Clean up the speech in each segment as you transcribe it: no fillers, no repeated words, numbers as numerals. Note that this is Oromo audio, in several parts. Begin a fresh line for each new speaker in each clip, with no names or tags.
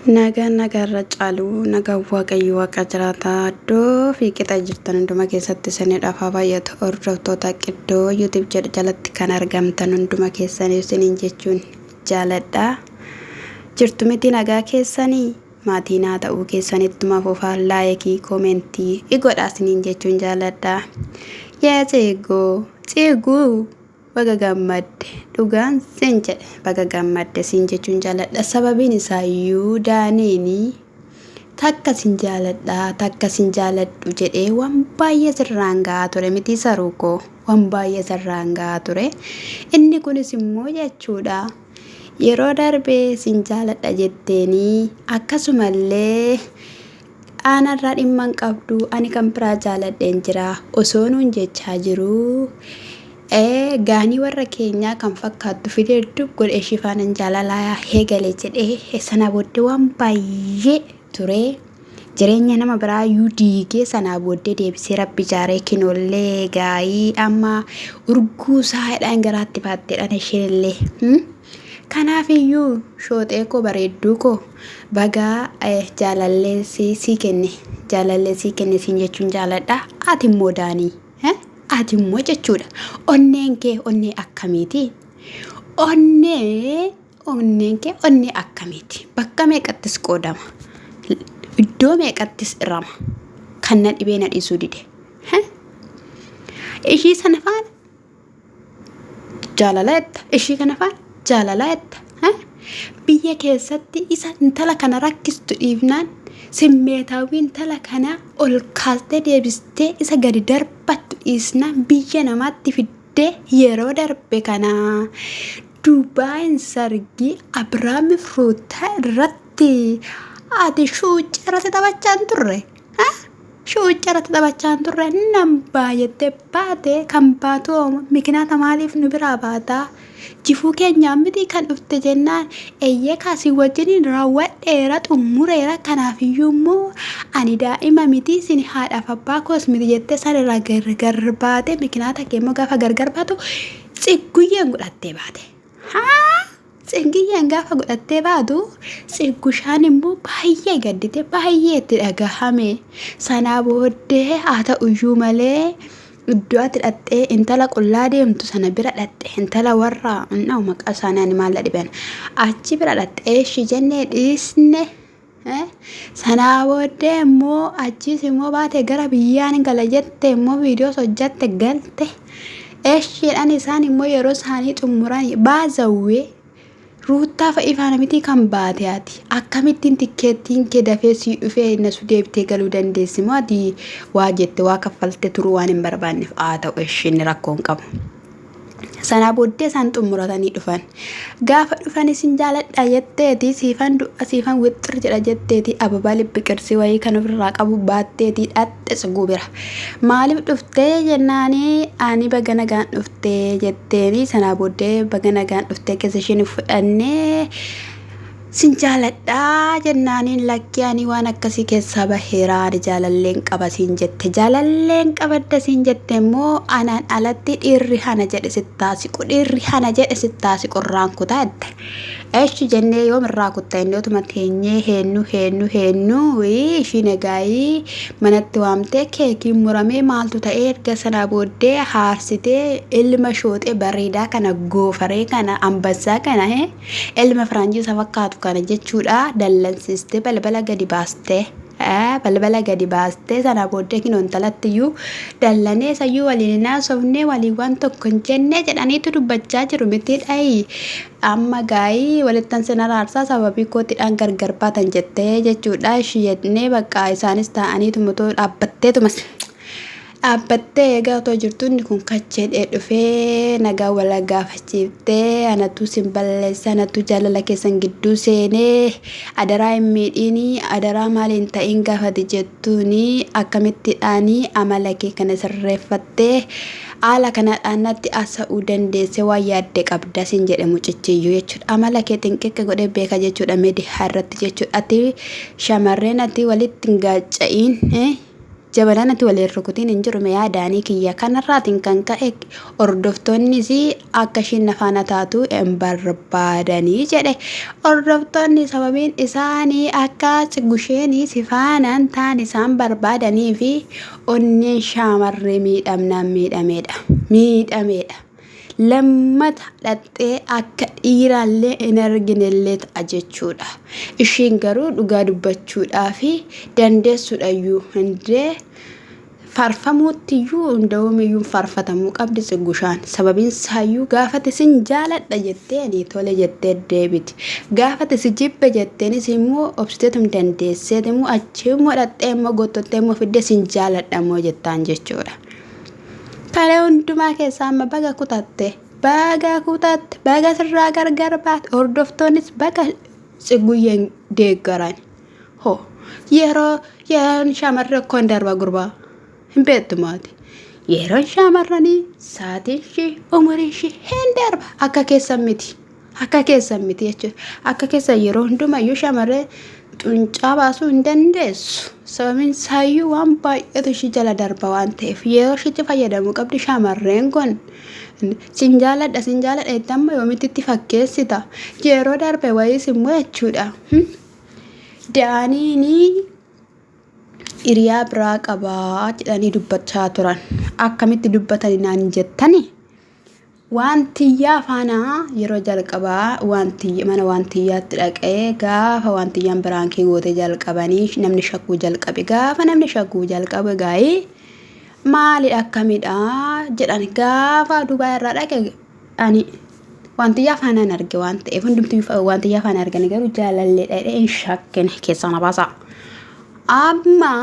Nagarra caalu nagaa waaqayyo waaqa jiraataa iddoo fi qixa jirtan hunduma keessatti isinidhaaf haa baay'atu. Hordoftoota qiddoo YouTube jalatti kan argamtan hunduma keessanii isiniin jechuun jaaladha. Jirtu miti nagaa keessanii maatii naa ta'uu keessanittuma fufaa laayikii koomentii godhaa isiniin jechuun jaaladha. Yaa Tsiiguu baga gammadde dhugaan sin jedhe baga gammadde sin jechuun jaaladha. Sababiin isaayyuu Daaniini takka sin jaaladhu jedhee waan baay'ee sirraan gahaa ture miti saruukoo waan baay'ee sirraan gahaa ture. Inni kunis immoo jechuudha yeroo darbee sin jaaladha jetteenii akkasumallee aanarraa dhimma hin qabdu ani kan biraa jaaladheen jira osoo nuun jechaa jiru. Gaanii warra keenyaa kan fakkaattu fideeddu godhe shifaanan jaalalaa heegalee jedhee sana booddee waan baay'ee ture. Jireenya nama biraa yuu diigee sana booddee deebisee rabbi jaaree kinollee gaayii amma urguusaa hidhaan garaatti baatteedhaan isheenillee. Kanaafiyyuu shooxee koo bareedduu koo bagaa jaalallee sii kenne siin jechuun jaaladha. Ati immoo Daanii ati immoo jechuudha onneen kee onnee akkamiiti? Onneen kee onnee akkamiiti? Bakka meeqattis qoodama? Iddoo meeqattis irrama? Kan na dhibee na dhiisuu dide? Ishii sana faana jaalalaetta? Ishii kana faana jaalalaetta? Biyya keessatti isa intala kana rakkistu dhiifnaan simmeetaawwi intala kana ol kaastee deebistee isa gadi darbattu dhiisnaan biyya namaatti fiddee yeroo darbe kana Duubaayin sargii Abiraam Fruutaa irratti ati shuuccii irratti taphachaan turre? Shuuccii irratti taphachaan turre nan baay'attee baate kan baatu mikinaata maaliif nu biraa baataa? Jifuu keenyaan miti kan dhufte jennaan eeyyee kaasii wajjiniin raawwadheera xumureera. Kanaafiyyuu immoo ani daa'ima miti isin haadhaaf abbaa koos miti jettee sanirraa gargar baate mikinaata keemmoo gaafa gargar baatu Tsiiguyyeen godhattee baate. Tsiiguyyeen gaafa godhattee baatu Tsiigushaan immoo baay'ee gaddite baay'ee itti dhagahame. Sanaa booddee haa ta'uyyuu malee iddoo ati dhattee intala qullaa deemtu sana bira dhattee intala warra maqaa isaanii ani maal dhiban achi bira dhattee ishii jennee dhiisne. Sanaa booddee immoo achiis immoo baate gara biyyaan gala jette immoo viidiyoos hojjatte galte. Ishiidhaan isaan immoo yeroo isaanii xumuran baazawwee Ruutaa fa'i faana miti kan baate ati akkamittiin tikkeettiin kee dafee sii dhufee nasu deebitee galuu dandeessi moo ati waa jette waa kaffalte turuu waan hin barbaanneef haa ta'u ishiin rakkoon qabu. Sanaa booddee isaan xumuratanii dhufan. Gaafa dhufan isin jaaladha jetteeti siifan wixxir jedha jetteeti ababaa libbiqirsii wayii kan ofirraa qabu baatteeti dhatte Tsiiguu bira. Maaliif dhuftee jennaanii ani baga nagaan dhuftee jetteeni. Sanaa booddee baga nagaan dhuftee keessa isheen fudhannee sin jaaladhaa jennaaniin lakkii ani waan akkasii keessaa baheeraa ani jaalalleen qaba siin jette. Jaalalleen qabadda siin jette immoo anaan alatti dhiirri hana jedhe sittaasiqu irraan kutaa jette. Eeshi jennee yoomirraa kuttaa inni otuma teenyee heennu ishiin egaayii manatti waamtee keekii muramee maaltu ta'ee erga sanaa booddee haarsitee ilma shooxee bareedaa kana goofaree kana ambassaa kana ilma firaanjii isa fakkaatu kana jechuudha dallansistee balbala gadi baastee sanaa booddee kinoon talattiyyuu dallanee sayyuu waliin naasofnee walii waan tokko hin jennee jedhaniitu dubbachaa jiru mitiidhaayi. Amma gaayii walittan sena raarsaa sababii kootiidhaan gargar baatan jettee jechuudha. Ishii jennee bakka isaanis taa'aniitu motoo dhaabbattee egaa otoo jirtu inni kun kachee dhufee nagaa wal gaafachiiftee anatu sin balleessa anatu jaalala keessan gidduu seenee adaraa hin miidhiini adaraa maaliin ta'in gaafate jettuuni akkamittiidhaanii amala kee kana sirreeffattee haala kanadhaan natti haasa'uu dandeesse waa yaadde qabda sin jedhe mucichiyyuu jechuudha. Amala kee xinqiqqee godhee beeka jechuudha miidiyaa irratti jechuudha. Ati shamarreen ati walitti hin gaacca'iin jabalanatti waliin rukutiin hin jiru yaa daanii kiyya kanarraatiin kan ka'e hordoftoonnis akka ishiin faana taatu hin barbaadanii jedhe. Hordoftoonni sababiin isaanii akka gusheenii si faanaan taan isaan barbaadanii fi onneen shaamarree miidhameedha. Lammata dhattee akka dhiiraallee hin arginellee ta'a jechuudha. Ishiin garuu dhugaa dubbachuudhaa fi dandeessuudhayyuu hundee farfamuuttiyyuu hunda'uumiyyuu farfatamuu qabdi Tsigushaan. Sababiin isaayyuu gaafate sin jaaladha jettee ani tole jettee deebiti. Gaafate si jibbe jetteenis immoo obsiteetum dandeesseet immoo achi immoo dhattee immoo gottottee immoo fidde sin jaaladha immoo jettaan jechuudha. Kale hundumaa keessaa amma baga kutatte baga sirraa gargar baate hordoftoonnis baga Tsiguyyeen deeggaran. Yeroon shamarree akkoon darba gurbaa hin beektumaati. Yeroon shamarranii saatiin ishee umuriin ishee hin darba akka keessan miti jechuudha. Akka keessan yeroo hundumayyuu shamarree xuncaa baasuu hin dandeessu. Sababiin isaayyuu waan baay'eetu ishee jala darba waan ta'eef yeroo isheetti fayyadamuu qabdi shamarreen kun. Sin jaaladha amma yoomitti itti fakkeessita. Yeroo darbe wayiis immoo jechuudha. Daaniinii hiriyaa biraa qabaa jedhanii dubbachaa turan. Akkamitti dubbatanii naan jettani? Waantiyyaa faana yeroo jalqabaa mana waantiyyaatti dhaqee gaafa waantiyyaan biraan kee gootee jalqabanii namni shakkuu jalqabe. Gaafa namni shakkuu jalqabe gaa'ee maali akkamidha jedhan gaafa Dubaay irraa dhaqe ani waantiyyaa faanaan arge waan ta'eef hundumtuu waantiyyaa faana arganii garuu jaalallee dhadhee hin shakkine keessaa na baasa. Amma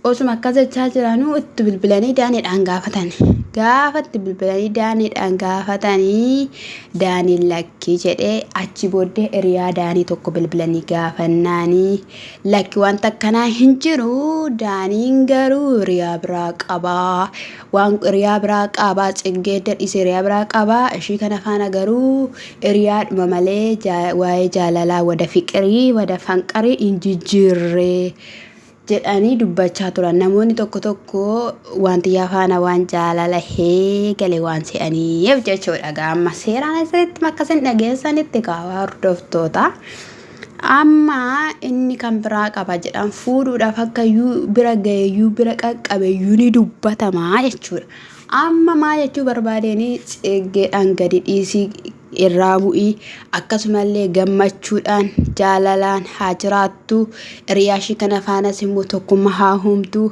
osuma akkas jechaa jiranuu itti bilbilanii daaniidhaan gaafatan. Gaafa itti bilbilanii daaniidhaan gaafatanii daaniin lakkii jedhee achi booddee hiriyaa daanii tokko bilbilanii gaafannaanii lakki wanta akkanaa hin jiru daaniin garuu hiriyaa biraa qabaa. Waan hiriyaa biraa qabaa Tsiggee dadhise hiriyaa biraa qabaa ishii kana faana garuu hiriyaadhuma malee waa'ee jaalalaa wada fiqirii wada fanqarii hin jijjiirree jedhanii dubbachaa turan. Namoonni tokko waantiyyaa faana waan jaalala gale waan se'aniif jechuudha. Amma seeraan asirratti makkasin dhageessanitti kaawaa hordoftoota. Amma inni kan biraa qaba jedhan fuudhuudhaaf akka bira gaheeyyuu bira qaqqabeeyyuu ni dubbatamaa jechuudha. Amma maa jechuu barbaadeenii Tsiggeedhaan gadi dhiisii irraa bu'ii akkasumallee gammachuudhaan jaalalaan haa jiraattu. Hiriyaa ishii kana faanas immoo tokkummaa haa uumtu.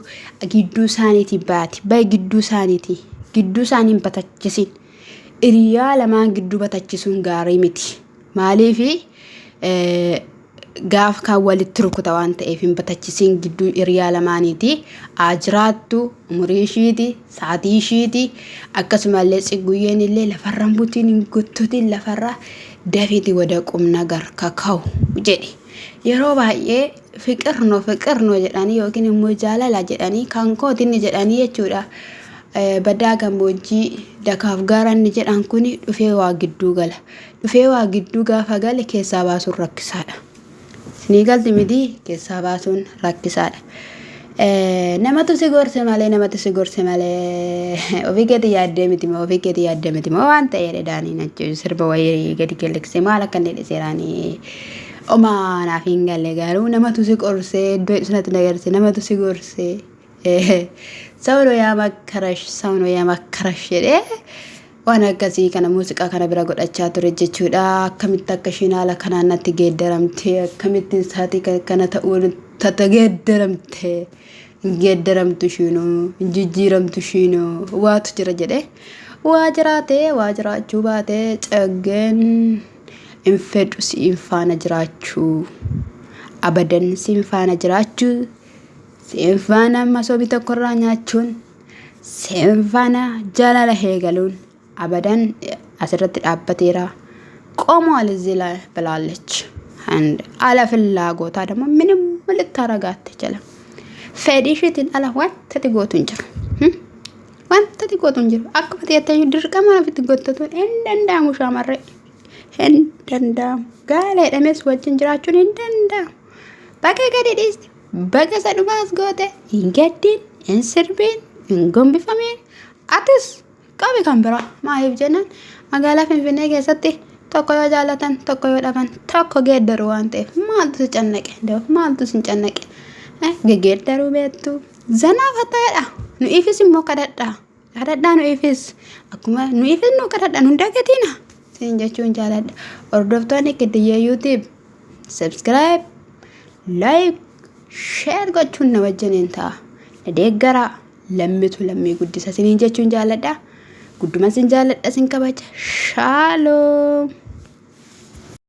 Gidduu isaaniitii baati. Gidduu isaanii hin batachisin. Hiriyaa lamaan gidduu batachisuun gaarii miti. Maaliifi gaaf kan walitti rukuta waan ta'eef hin batachisiin gidduu hiriyaa lamaaniiti. Haa jiraattu umurii ishiiti saatii ishiiti akkasumallee Tsiguyyeen illee lafarraan butiin hin guttutiin lafarraa dafiiti wada qubna gar kaka'u jedhe. Yeroo baay'ee fiqirnoo jedhanii yookiin immoo jaalala jedhanii kan kootinni jedhanii jechuudha. Baddaa gammoojjii dakaaf gaaranni jedhan kuni dhufee waa gidduu gala. Dhufee waa gidduu gaafa gale keessaa baasuun rakkisaadha. Ni galti miti keessaa baasuun rakkisaadha. Namatu si gorse malee ofii keetii yaaddee miti moo waan ta'eedha daaniin achi sirba wayii gadi galleessee maal akka inni dhiseeraanii omaa naaf hin galle garuu namatu si qorsee iddoo ibsanatti nagarse namatu si gorsee saunoo yaa makkarash jedhee waan akkasii kana muuziqaa kana bira godhachaa ture jechuudha. Akkamitti akka ishiin haala kanaan natti geeddaramte akkamittiin saatii kana ta'uun geeddaramte geeddaramtu ishiinoo jijjiiramtu ishiinoo waatu jira jedhee waa jiraachuu baatee Tsiggeen hin fedhu siin faana jiraachuu abadan siin faana jiraachuu siin faana masoobii tokkorraa nyaachuun siin faana jaalala heegaluun abadan asirratti dhaabbateera. Qomoo alizila ብላለች and ala ፍላጎታ ደግሞ ምንም ልታረጋት ትችላል። ፌዲሽትን ala wanta tigootun jiru akkuma ta'e dirqama nafitti gottatu hin danda'amu shamarree hin danda'amu gaala hidhames wajjin jiraachuun hin danda'amu. Bakka gadi dhiiste baga sadhumaas goote hin gaddin hin sirbiin hin gombifamiin atis qabi kan biraa maaliif jennaan magaalaa Finfinnee keessatti tokko yoo jaalatan tokko yoo dhaban tokko geeddaru waan ta'eef maaltu si cannaqe maaltu si cannaqe geeddaruu beektu zanaafattaadha nu ifis immoo kadhadhaa nu ifis akkuma nu ifis nu kadhadhaa nu dagatina siin jechuun jaaladha hordoftoonni Kiddiyee YouTube subscribe like share gochuun na wajjiniin ta'a deeggaraa lammitu lammii guddisa siin jechuun jaaladha gudduma siin jaaladha siin kabaja shalom